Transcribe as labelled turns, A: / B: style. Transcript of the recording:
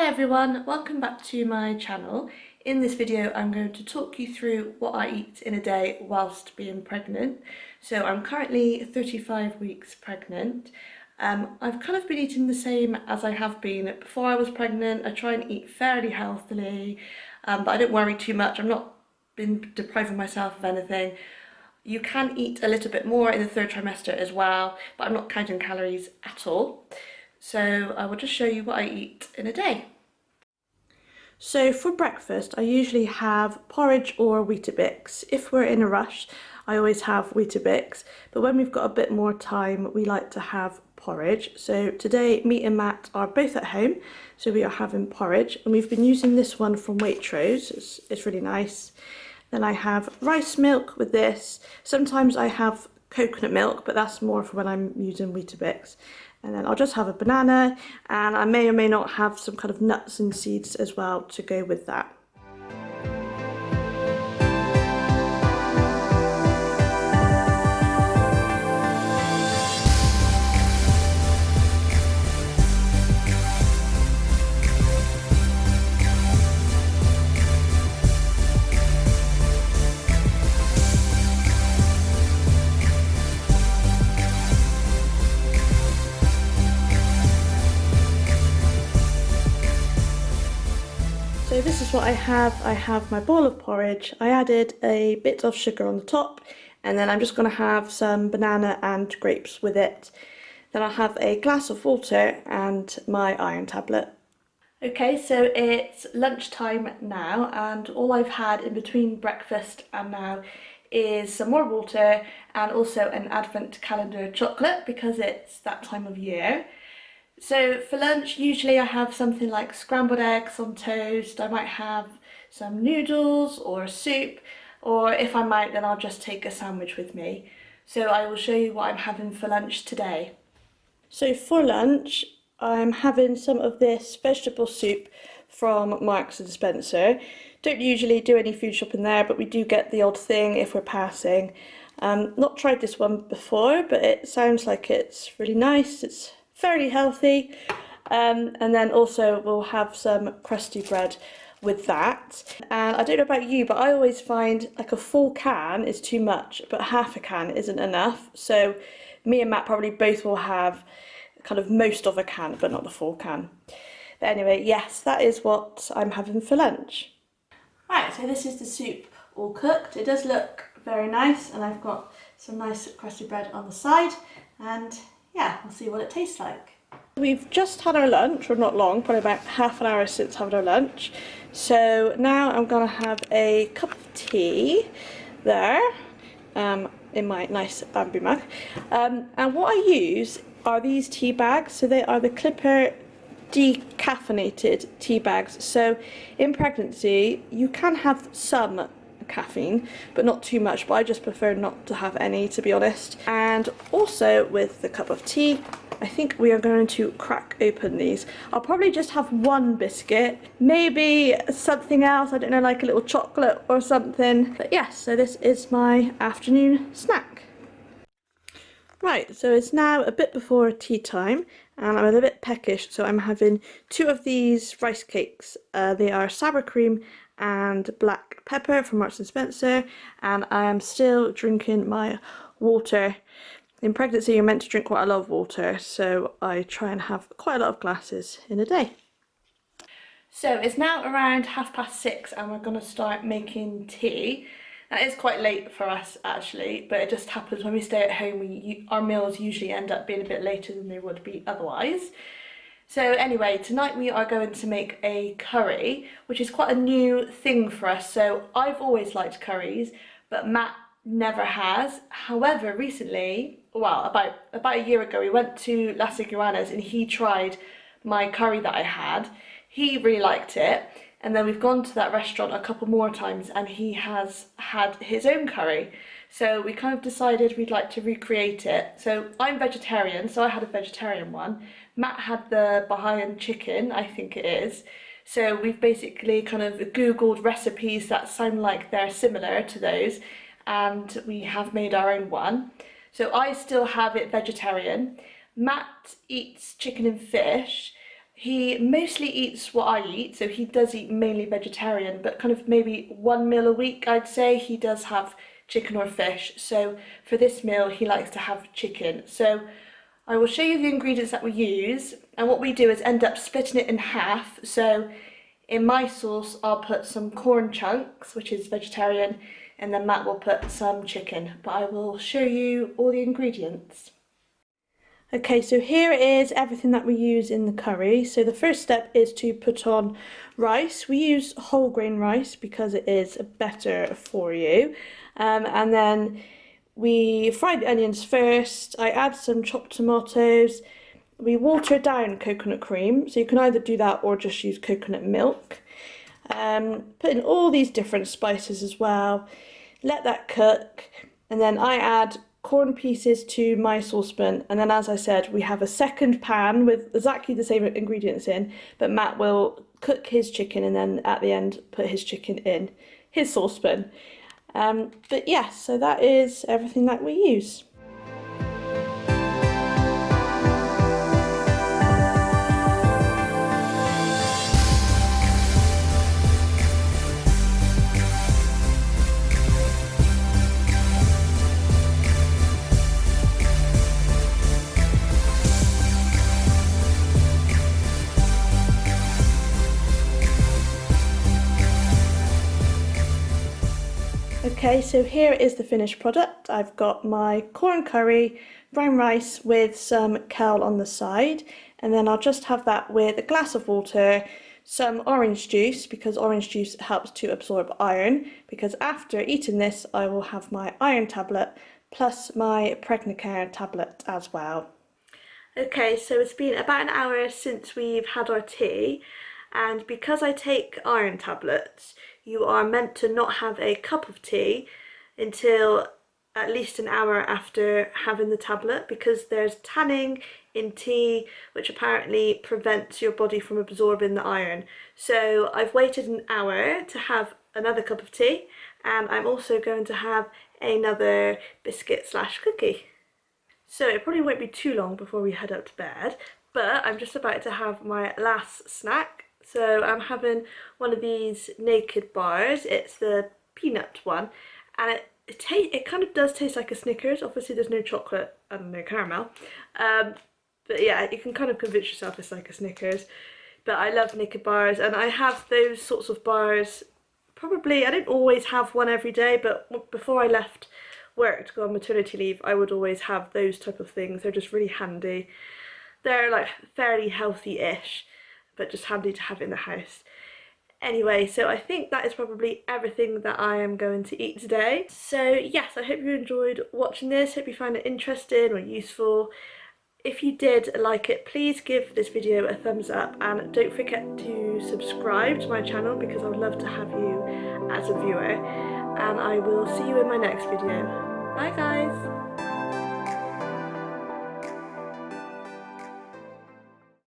A: everyone, welcome back to my channel. In this video I'm going to talk you through what I eat in a day whilst being pregnant. So I'm currently 35 weeks pregnant. I've kind of been eating the same as I have been before I was pregnant. I try and eat fairly healthily, but I don't worry too much. I'm not been depriving myself of anything. You can eat a little bit more in the third trimester as well, but I'm not counting calories at all. So I will just show you what I eat in a day. So for breakfast, I usually have porridge or Weetabix. If we're in a rush, I always have Weetabix, but when we've got a bit more time, we like to have porridge. So today, me and Matt are both at home, so we are having porridge, and we've been using this one from Waitrose. It's really nice. Then I have rice milk with this. Sometimes I have coconut milk, but that's more for when I'm using Weetabix. And then I'll just have a banana, and I may or may not have some kind of nuts and seeds as well to go with that. So this is what I have. I have my bowl of porridge. I added a bit of sugar on the top, and then I'm just going to have some banana and grapes with it. Then I'll have a glass of water and my iron tablet. Okay, so it's lunchtime now, and all I've had in between breakfast and now is some more water and also an advent calendar chocolate because it's that time of year. So for lunch, usually I have something like scrambled eggs on toast. I might have some noodles or soup, or if I might, then I'll just take a sandwich with me. So I will show you what I'm having for lunch today. So for lunch, I'm having some of this vegetable soup from Marks and Spencer. Don't usually do any food shopping there, but we do get the odd thing if we're passing. Not tried this one before, but it sounds like it's really nice. It's fairly healthy, and then also we'll have some crusty bread with that. And I don't know about you, but I always find like a full can is too much, but half a can isn't enough. So me and Matt probably both will have kind of most of a can, but not the full can. But anyway, yes, that is what I'm having for lunch. Right, so this is the soup all cooked. It does look very nice, and I've got some nice crusty bread on the side, and yeah, we'll see what it tastes like. We've just had our lunch, or not long, probably about half an hour since having our lunch. So now I'm gonna have a cup of tea there, in my nice bamboo mug. And what I use are these tea bags. So they are the Clipper decaffeinated tea bags. So in pregnancy, you can have some caffeine, but not too much, but I just prefer not to have any, to be honest. And also with the cup of tea, I think we are going to crack open these. I'll probably just have one biscuit, maybe something else, I don't know, like a little chocolate or something. But yes, so this is my afternoon snack. Right, so it's now a bit before tea time, and I'm a little bit peckish, so I'm having two of these rice cakes. They are sour cream and black pepper from Marks and Spencer, and I am still drinking my water. In pregnancy, you're meant to drink quite a lot of water, so I try and have quite a lot of glasses in a day. So it's now around 6:30, and we're going to start making tea. That is quite late for us actually, but it just happens when we stay at home, our meals usually end up being a bit later than they would be otherwise. So anyway, tonight we are going to make a curry, which is quite a new thing for us. So I've always liked curries, but Matt never has. However, recently, well, about a year ago, we went to Las Iguanas and he tried my curry that I had. He really liked it. And then we've gone to that restaurant a couple more times and he has had his own curry. So we kind of decided we'd like to recreate it. So I'm vegetarian, so I had a vegetarian one. Matt had the Bahian chicken, I think it is. So we've basically kind of Googled recipes that sound like they're similar to those, and we have made our own one. So I still have it vegetarian. Matt eats chicken and fish. He mostly eats what I eat, so he does eat mainly vegetarian, but kind of maybe one meal a week, I'd say, he does have chicken or fish. So for this meal, he likes to have chicken. So I will show you the ingredients that we use, and what we do is end up splitting it in half. So in my sauce, I'll put some corn chunks, which is vegetarian, and then Matt will put some chicken, but I will show you all the ingredients. Okay, so here is everything that we use in the curry. So the first step is to put on rice. We use whole grain rice because it is better for you. And then we fry the onions first. I add some chopped tomatoes. We water down coconut cream, so you can either do that or just use coconut milk. Put in all these different spices as well. Let that cook, and then I add corn pieces to my saucepan, and then, as I said, we have a second pan with exactly the same ingredients in, but Matt will cook his chicken and then at the end put his chicken in his saucepan. But yeah, so that is everything that we use. Okay, so here is the finished product. I've got my corn curry, brown rice with some kale on the side, and then I'll just have that with a glass of water, some orange juice, because orange juice helps to absorb iron, because after eating this I will have my iron tablet plus my Pregnacare tablet as well. Okay, so it's been about an hour since we've had our tea, and because I take iron tablets, you are meant to not have a cup of tea until at least an hour after having the tablet, because there's tanning in tea which apparently prevents your body from absorbing the iron. So I've waited an hour to have another cup of tea, and I'm also going to have another biscuit slash cookie. So it probably won't be too long before we head up to bed, but I'm just about to have my last snack. So I'm having one of these naked bars. It's the peanut one, and it kind of does taste like a Snickers. Obviously there's no chocolate and no caramel, but yeah, you can kind of convince yourself it's like a Snickers. But I love naked bars, and I have those sorts of bars probably, I don't always have one every day, but before I left work to go on maternity leave, I would always have those type of things. They're just really handy. They're like fairly healthy-ish, but just handy to have in the house. Anyway, so I think that is probably everything that I am going to eat today. So yes, I hope you enjoyed watching this. Hope you found it interesting or useful. If you did like it, please give this video a thumbs up, and don't forget to subscribe to my channel because I would love to have you as a viewer. And I will see you in my next video. Bye guys!